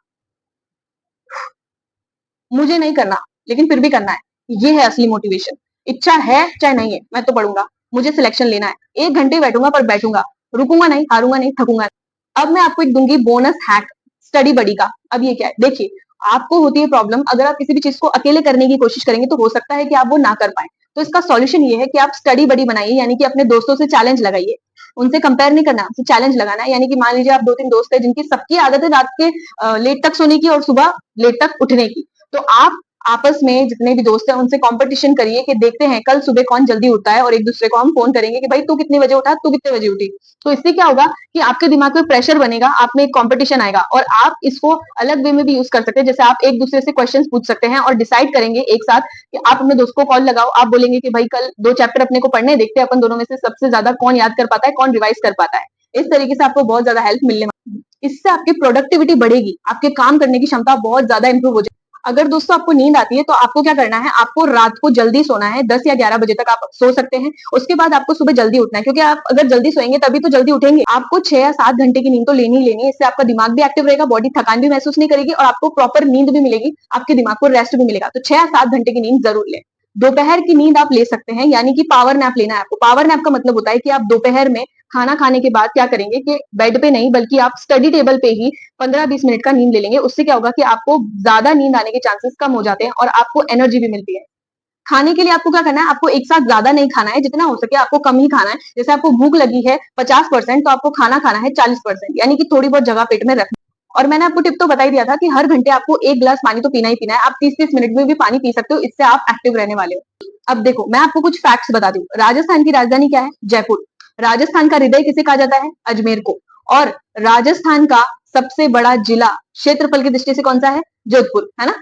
मुझे नहीं करना लेकिन फिर भी करना है, ये है असली मोटिवेशन। इच्छा है चाहे नहीं है, मैं तो पढ़ूंगा, मुझे सिलेक्शन लेना है। 1 घंटे बैठूंगा पर बैठूंगा, रुकूंगा नहीं, हारूंगा नहीं, थकूंगा नहीं। अब मैं आपको एक दूंगी बोनस हैक स्टडी बडी का। अब ये क्या है, देखिए, आपको होती है प्रॉब्लम, अगर आप किसी भी चीज को अकेले करने की कोशिश करेंगे तो हो सकता है कि आप वो ना कर पाए। तो इसका सॉल्यूशन ये है कि आप स्टडी बडी बनाइए, यानी कि अपने दोस्तों से चैलेंज लगाइए। उनसे कंपेयर नहीं करना, उनसे चैलेंज लगाना है। यानी कि मान लीजिए आप 2-3 दोस्त है जिनकी सबकी आदत है रात के लेट तक सोने की और सुबह लेट तक उठने की। तो आप आपस में जितने भी दोस्त हैं उनसे कंपटीशन करिए कि देखते हैं कल सुबह कौन जल्दी उठता है, और एक दूसरे को हम फोन करेंगे कि भाई तू कितने बजे उठा, तू कितने बजे उठी। तो इससे क्या होगा कि आपके दिमाग में प्रेशर बनेगा, आप में एक कंपटीशन आएगा। और आप इसको अलग वे में भी यूज कर सकते हैं। जैसे आप एक दूसरे से क्वेश्चन पूछ सकते हैं और डिसाइड करेंगे एक साथ कि आप अपने दोस्त को कॉल लगाओ, आप बोलेंगे कि भाई कल 2 चैप्टर अपने को पढ़ने, देखते हैं अपन दोनों में से सबसे ज्यादा कौन याद कर पाता है, कौन रिवाइज कर पाता है। इस तरीके से आपको बहुत ज्यादा हेल्प मिलने वाली है। इससे आपकी प्रोडक्टिविटी बढ़ेगी, आपके काम करने की क्षमता बहुत ज्यादा इंप्रूव हो जाएगी। अगर दोस्तों आपको नींद आती है तो आपको क्या करना है, आपको रात को जल्दी सोना है, 10 या 11 बजे तक आप सो सकते हैं। उसके बाद आपको सुबह जल्दी उठना है, क्योंकि आप अगर जल्दी सोएंगे तभी तो जल्दी उठेंगे। आपको 6 या 7 घंटे की नींद तो लेनी ही लेनी है, इससे आपका दिमाग भी एक्टिव रहेगा, बॉडी थकान भी महसूस नहीं करेगी और आपको प्रॉपर नींद भी मिलेगी, आपके दिमाग को रेस्ट भी मिलेगा। तो 6 या 7 घंटे की नींद जरूर लें। दोपहर की नींद आप ले सकते हैं, यानी कि पावर नैप लेना है आपको। पावर नैप का मतलब होता है कि आप दोपहर में खाना खाने के बाद क्या करेंगे कि बेड पे नहीं बल्कि आप स्टडी टेबल पे ही 15-20 मिनट का नींद ले लेंगे। उससे क्या होगा कि आपको ज्यादा नींद आने के चांसेस कम हो जाते हैं और आपको एनर्जी भी मिलती है। खाने के लिए आपको क्या करना है, आपको एक साथ ज्यादा नहीं खाना है, जितना हो सके आपको कम ही खाना है। जैसे आपको भूख लगी है 50%, तो आपको खाना खाना है 40%, यानी कि थोड़ी बहुत जगह पेट में रखना। और मैंने आपको टिप तो बता ही दिया था कि हर घंटे आपको 1 गिलास पानी तो पीना ही पीना है। आप 30-30 मिनट में भी पानी पी सकते हो, इससे आप एक्टिव रहने वाले हो। अब देखो, मैं आपको कुछ फैक्ट्स बता दूं। राजस्थान की राजधानी क्या है? जयपुर। राजस्थान का हृदय किसे कहा जाता है? अजमेर को। और राजस्थान का सबसे बड़ा जिला क्षेत्रफल की दृष्टि से कौन सा है? जोधपुर, है ना?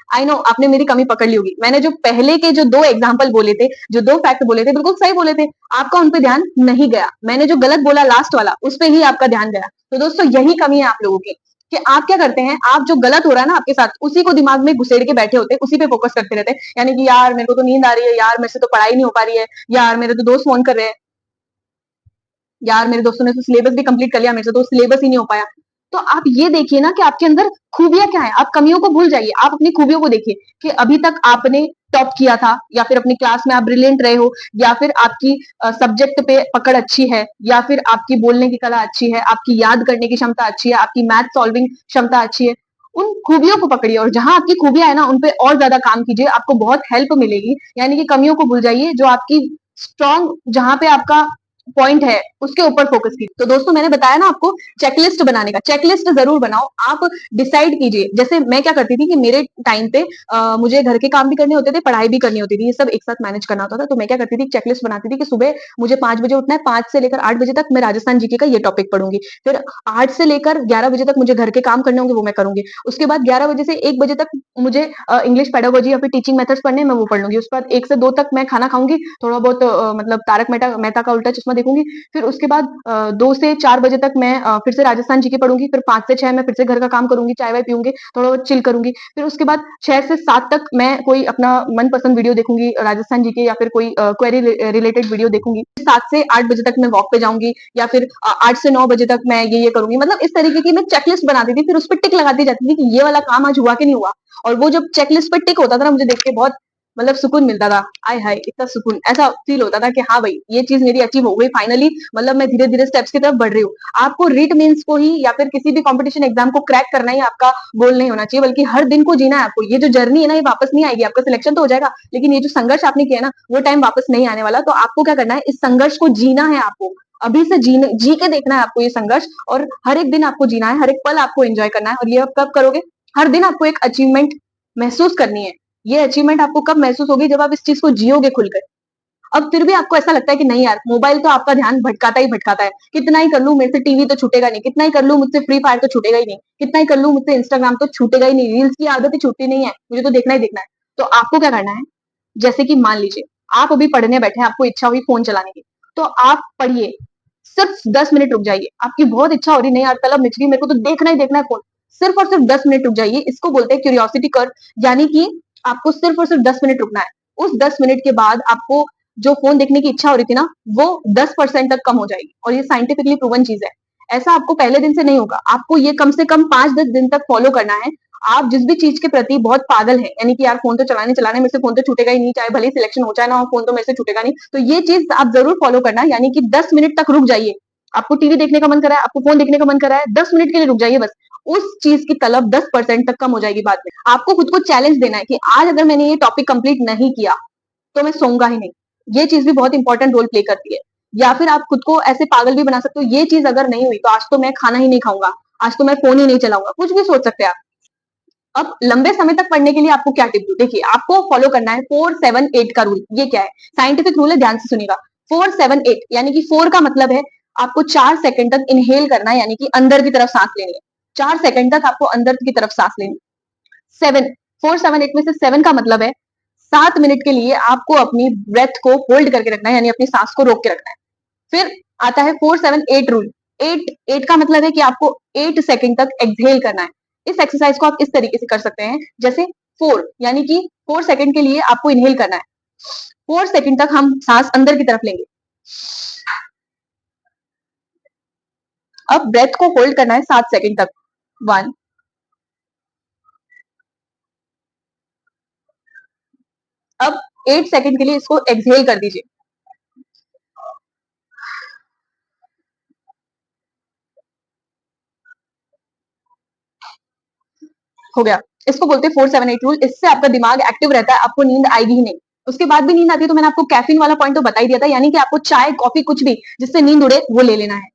आई नो आपने मेरी कमी पकड़ ली होगी। मैंने जो पहले के जो 2 एग्जाम्पल बोले थे, जो 2 फैक्ट बोले थे, बिल्कुल सही बोले थे। आपका उन पे ध्यान नहीं गया। मैंने जो गलत बोला लास्ट वाला, उस पे ही आपका ध्यान गया। तो दोस्तों यही कमी है आप लोगों की, कि आप क्या करते हैं, आप जो गलत हो रहा है ना आपके साथ, उसी को दिमाग में घुसेड़ के बैठे होते हैं, उसी पे फोकस करते रहते हैं। यानी कि यार मेरे को तो नींद आ रही है, यार मेरे से तो पढ़ाई नहीं हो पा रही है, यार मेरे तो दोस्त फोन कर रहे हैं, यार मेरे दोस्तों ने तो सिलेबस भी कंप्लीट कर लिया, मेरे से तो सिलेबस ही नहीं हो पाया। तो आप ये देखिए ना कि आपके अंदर खूबियां क्या है। आप कमियों को भूल जाइए, आप अपनी खूबियों को देखिए कि अभी तक आपने टॉप किया था, या फिर अपनी क्लास में आप ब्रिलियंट रहे हो, या फिर आपकी सब्जेक्ट पे पकड़ अच्छी है, या फिर आपकी बोलने की कला अच्छी है, आपकी याद करने की क्षमता अच्छी है, आपकी मैथ सॉल्विंग क्षमता अच्छी है। उन खूबियों को पकड़िए और जहां आपकी खूबियां है ना उन पे और ज्यादा काम कीजिए, आपको बहुत हेल्प मिलेगी। यानी कि कमियों को भूल जाइए, जो आपकी स्ट्रॉन्ग जहां पे आपका पॉइंट है उसके ऊपर फोकस कीजिए। तो दोस्तों मैंने बताया ना आपको चेकलिस्ट बनाने का, चेकलिस्ट जरूर बनाओ। आप डिसाइड कीजिए, जैसे मैं क्या करती थी कि मेरे टाइम पे मुझे घर के काम भी करने होते थे, पढ़ाई भी करनी होती थी, ये सब एक साथ मैनेज करना होता था। तो मैं क्या करती थी, चेकलिस्ट बनाती थी कि सुबह मुझे 5 बजे उठना है, 5 से लेकर 8 बजे तक मैं राजस्थान जीके का ये टॉपिक पढ़ूंगी। फिर 8 से लेकर 11 बजे तक मुझे घर के काम करने होंगे, वो मैं करूंगी। उसके बाद 11 बजे से 1 बजे तक मुझे इंग्लिश पेडागोजी या फिर टीचिंग मेथड्स पढ़ने, मैं वो पढ़ लूंगी। उसके बाद 1 से 2 तक मैं खाना खाऊंगी, थोड़ा बहुत मतलब तारक मेहता मेहता का उल्टा चश्मा देखूंगी। फिर उसके बाद 2 से 4 बजे तक मैं फिर से राजस्थान जीके पढ़ूंगी। फिर 5 से 6 मैं फिर से घर का काम करूंगी, चाय वाय पीऊंगी, थोड़ा बहुत चिल करूंगी। फिर उसके बाद 6 से 7 तक मैं कोई अपना मनपसंद वीडियो देखूंगी राजस्थान जीके, या फिर कोई क्वेरी रिलेटेड वीडियो देखूंगी। 7 से 8 बजे तक मैं वॉक पे जाऊंगी, या फिर 8 से 9 बजे तक मैं ये करूंगी। मतलब इस तरीके की मैं चेकलिस्ट बनाती थी, फिर उस पर टिक लगाती जाती थी कि ये वाला काम आज हुआ कि नहीं हुआ। और वो जब चेकलिस्ट पर टिक होता था ना, मुझे देख के बहुत मतलब सुकून मिलता था। आय हाय इतना सुकून, ऐसा फील होता था कि हाँ भाई ये चीज मेरी अचीव हो गई फाइनली। मतलब मैं धीरे धीरे स्टेप्स की तरफ बढ़ रही हूँ। आपको रीट मीन्स को ही या फिर किसी भी कंपटीशन एग्जाम को क्रैक करना ही आपका गोल नहीं होना चाहिए, बल्कि हर दिन को जीना है आपको। ये जो जर्नी है ना ये वापस नहीं आएगी। आपका सिलेक्शन तो हो जाएगा, लेकिन ये जो संघर्ष आपने किया ना वो टाइम वापस नहीं आने वाला। तो आपको क्या करना है, इस संघर्ष को जीना है आपको। अभी से जी के देखना है आपको ये संघर्ष, और हर एक दिन आपको जीना है, हर एक पल आपको एंजॉय करना है। और ये आप कब करोगे? हर दिन आपको एक अचीवमेंट महसूस करनी है। ये अचीवमेंट आपको कब महसूस होगी? जब आप इस चीज को जियोगे खुलकर। अब फिर भी आपको ऐसा लगता है कि नहीं यार, मोबाइल तो आपका ध्यान भटकाता ही भटकाता है। कितना ही कर लूं मेरे से टीवी तो छूटेगा नहीं, कितना ही कर लूं मुझसे फ्री फायर तो छूटेगा ही नहीं, कितना ही कर लूं मुझसे इंस्टाग्राम तो छूटेगा ही नहीं, रील्स की आदत ही छूटती नहीं है, मुझे तो देखना ही देखना है। तो आपको क्या करना है, जैसे कि मान लीजिए आप अभी पढ़ने बैठे हैं, आपको इच्छा हुई फोन चलाने की, तो आप पढ़िए। सिर्फ 10 मिनट रुक जाइए। आपकी बहुत इच्छा हो रही, नहीं यार तलब मच गई, मेरे को तो देखना ही देखना है फोन। सिर्फ और सिर्फ 10 मिनट रुक जाइए। इसको बोलते हैं क्यूरियोसिटी कर्व। यानी कि आपको सिर्फ और सिर्फ 10 मिनट रुकना है। उस 10 मिनट के बाद आपको जो फोन देखने की इच्छा हो रही थी ना, वो 10% तक कम हो जाएगी। और ये साइंटिफिकली प्रूवन चीज है। ऐसा आपको पहले दिन से नहीं होगा, आपको ये कम से कम 5-10 दिन तक फॉलो करना है। आप जिस भी चीज के प्रति बहुत पागल है, यानी कि यार फोन तो चलाने चलाने मेरे से फोन तो छूटेगा ही नहीं, चाहे भले सिलेक्शन हो चाहे ना हो, फोन तो मेरे से छूटेगा नहीं, तो ये चीज आप जरूर फॉलो करना। यानी कि 10 मिनट तक रुक जाइए। आपको टीवी देखने का मन कर रहा है, आपको फोन देखने का मन कर रहा है, 10 मिनट के लिए रुक जाइए बस। उस चीज की तलब 10% तक कम हो जाएगी बाद में। आपको खुद को चैलेंज देना है कि आज अगर मैंने ये टॉपिक कंप्लीट नहीं किया तो मैं सोऊंगा ही नहीं। ये चीज भी बहुत इंपॉर्टेंट रोल प्ले करती है। या फिर आप खुद को ऐसे पागल भी बना सकते हो, ये चीज अगर नहीं हुई तो आज तो मैं खाना ही नहीं खाऊंगा, आज तो मैं फोन ही नहीं चलाऊंगा, कुछ भी सोच सकते हैं आप। अब लंबे समय तक पढ़ने के लिए आपको क्या टिप दूं? देखिए आपको फॉलो करना है 4-7-8 का रूल। ये क्या है? साइंटिफिक रूल है, ध्यान से सुनिएगा। 4-7-8 यानी कि 4 का मतलब है आपको 4 सेकंड तक इनहेल करना है, यानी कि अंदर की तरफ सांस लेनी है। 4 सेकंड तक आपको अंदर की तरफ सांस लेनी है। 4-7-8 में से 7 का मतलब है 7 मिनट के लिए आपको अपनी ब्रेथ को होल्ड करके रखना है, यानी अपनी सांस को रोक के रखना है। फिर आता है 4-7-8 रूल। एट एट का मतलब है कि आपको 8 सेकंड तक एक्सहेल करना है। इस एक्सरसाइज को आप इस तरीके से कर सकते हैं, जैसे 4 यानी कि 4 सेकंड के लिए आपको इनहेल करना है। 4 सेकंड तक हम सांस अंदर की तरफ लेंगे। अब ब्रेथ को होल्ड करना है 7 सेकंड तक। 1, अब 8 सेकंड के लिए इसको एक्सहेल कर दीजिए। हो गया। इसको बोलते हैं 4-7-8 रूल। इससे आपका दिमाग एक्टिव रहता है, आपको नींद आएगी ही नहीं। उसके बाद भी नींद आती है तो मैंने आपको कैफीन वाला पॉइंट तो बता ही दिया था, यानी कि आपको चाय, कॉफी कुछ भी जिससे नींद उड़े वो ले लेना है।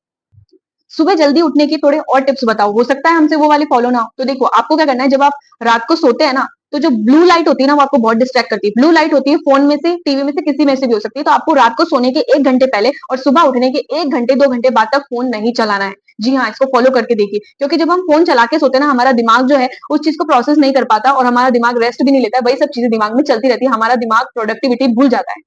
सुबह जल्दी उठने के थोड़े और टिप्स बताओ, हो सकता है हमसे वो वाले फॉलो ना हो। तो देखो, आपको क्या करना है, जब आप रात को सोते हैं ना, तो जो ब्लू लाइट होती है ना, वो आपको बहुत डिस्ट्रैक्ट करती है। ब्लू लाइट होती है फोन में से, टीवी में से, किसी में से भी हो सकती है। तो आपको रात को सोने के 1 घंटे पहले और सुबह उठने के 1 घंटे 2 घंटे बाद तक फोन नहीं चलाना है। जी हाँ, इसको फॉलो करके देखिए, क्योंकि जब हम फोन चला के सोते हैं ना, हमारा दिमाग जो है उस चीज को प्रोसेस नहीं कर पाता और हमारा दिमाग रेस्ट भी नहीं लेता है। वही सब चीजें दिमाग में चलती रहती है, हमारा दिमाग प्रोडक्टिविटी भूल जाता है।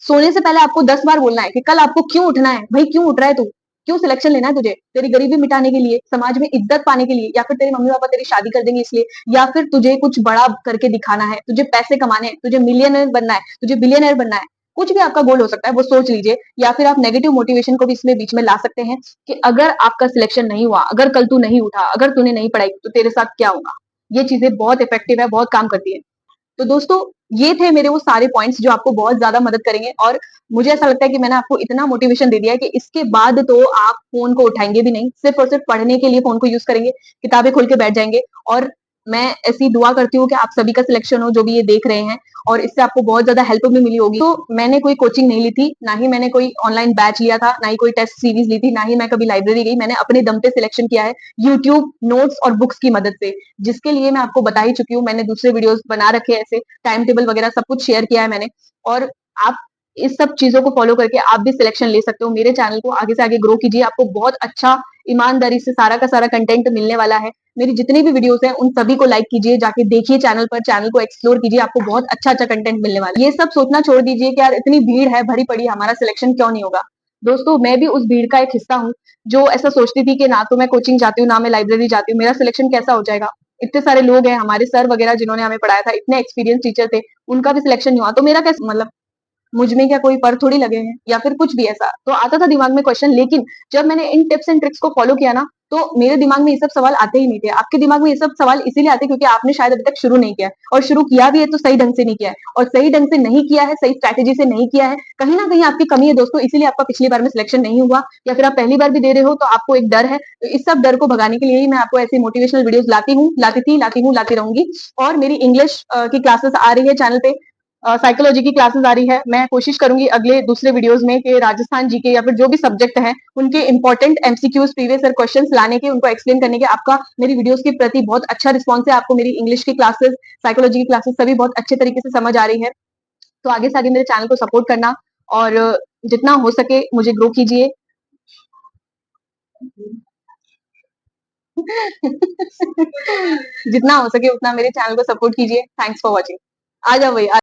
सोने से पहले आपको 10 बार बोलना है कि कल आपको क्यों उठना है, भाई क्यों उठ रहा है तू, क्यों सिलेक्शन लेना है तुझे, तेरी गरीबी मिटाने के लिए, समाज में इज्जत पाने के लिए, या फिर तेरे मम्मी पापा तेरी शादी कर देंगे इसलिए, या फिर तुझे कुछ बड़ा करके दिखाना है, तुझे पैसे कमाने हैं, तुझे मिलियनर बनना है, तुझे बिलियनर बनना है। कुछ भी आपका गोल हो सकता है, वो सोच लीजिए। या फिर आप नेगेटिव मोटिवेशन को भी इसमें बीच में ला सकते हैं कि अगर आपका सिलेक्शन नहीं हुआ, अगर कल तू नहीं उठा, अगर तूने नहीं पढ़ाई तो तेरे साथ क्या होगा। ये चीजें बहुत इफेक्टिव है, बहुत काम करती है। तो दोस्तों, ये थे मेरे वो सारे पॉइंट्स जो आपको बहुत ज्यादा मदद करेंगे, और मुझे ऐसा लगता है कि मैंने आपको इतना मोटिवेशन दे दिया है कि इसके बाद तो आप फोन को उठाएंगे भी नहीं, सिर्फ और सिर्फ पढ़ने के लिए फोन को यूज करेंगे, किताबें खोल के बैठ जाएंगे। और मैं ऐसी दुआ करती हूँ कि आप सभी का सिलेक्शन हो, जो भी ये देख रहे हैं, और इससे आपको बहुत ज्यादा हेल्प भी मिली होगी। तो मैंने कोई कोचिंग नहीं ली थी, ना ही मैंने कोई ऑनलाइन बैच लिया था, ना ही कोई टेस्ट सीरीज ली थी, ना ही मैं कभी लाइब्रेरी गई। मैंने अपने दम पे सिलेक्शन किया है, यूट्यूब, नोट्स और बुक्स की मदद से, जिसके लिए मैं आपको बता ही चुकी हूँ। मैंने दूसरे वीडियोस बना रखे हैं ऐसे, टाइम टेबल वगैरह सब कुछ शेयर किया है मैंने। और आप इस सब चीजों को फॉलो करके आप भी सिलेक्शन ले सकते हो। मेरे चैनल को आगे से आगे ग्रो कीजिए, आपको बहुत अच्छा ईमानदारी से सारा का सारा कंटेंट मिलने वाला है। मेरी जितनी भी वीडियोस हैं उन सभी को लाइक कीजिए, जाके देखिए चैनल पर, चैनल को एक्सप्लोर कीजिए, आपको बहुत अच्छा अच्छा कंटेंट मिलने वाला है। ये सब सोचना छोड़ दीजिए कि यार इतनी भीड़ है भरी पड़ी, हमारा सिलेक्शन क्यों नहीं होगा। दोस्तों, मैं भी उस भीड़ का एक हिस्सा हूँ, जो ऐसा सोचती थी कि ना तो मैं कोचिंग जाती हूँ, ना मैं लाइब्रेरी जाती हूँ, मेरा सिलेक्शन कैसा हो जाएगा। इतने सारे लोग हैं, हमारे सर वगैरह जिन्होंने हमें पढ़ाया था, इतने एक्सपीरियंस टीचर थे, उनका भी सिलेक्शन नहीं हुआ, तो मेरा कैसे, मतलब मुझ में क्या कोई पर थोड़ी लगे हैं, या फिर कुछ भी ऐसा तो आता था दिमाग में क्वेश्चन। लेकिन जब मैंने इन टिप्स एंड ट्रिक्स को फॉलो किया ना, तो मेरे दिमाग में ये सब सवाल आते ही नहीं थे। आपके दिमाग में ये सब सवाल इसीलिए आते हैं क्योंकि आपने शायद अभी तक शुरू नहीं किया है, और शुरू किया भी है तो सही ढंग से नहीं किया है, और सही ढंग से नहीं किया है, सही स्ट्रैटेजी से नहीं किया है, कहीं ना कहीं आपकी कमी है दोस्तों, इसीलिए आपका पिछली बार में सिलेक्शन नहीं हुआ, या फिर आप पहली बार भी दे रहे हो तो आपको एक डर है। तो इस सब डर को भगाने के लिए ही मैं आपको ऐसी मोटिवेशनल वीडियोस लाती हूँ, लाती थी, लाती हूँ, लाती रहूंगी। और मेरी इंग्लिश की क्लासेस आ रही है चैनल पे, साइकोलॉजी की क्लासेस आ रही है। मैं कोशिश करूंगी अगले दूसरे वीडियोस में कि राजस्थान जीके या फिर जो भी सब्जेक्ट है उनके important MCQs, previous year questions लाने के, उनको एक्सप्लेन करने के। आपका मेरी वीडियोस के प्रति बहुत अच्छा रिस्पॉन्स है, आपको मेरी इंग्लिश की क्लासेस, साइकोलॉजी की क्लासेस सभी बहुत अच्छे तरीके से समझ आ रही है। तो आगे से आगे मेरे चैनल को सपोर्ट करना, और जितना हो सके मुझे ग्रो कीजिए। जितना हो सके उतना मेरे चैनल को सपोर्ट कीजिए। Thanks for watching. आ जाओ भाई।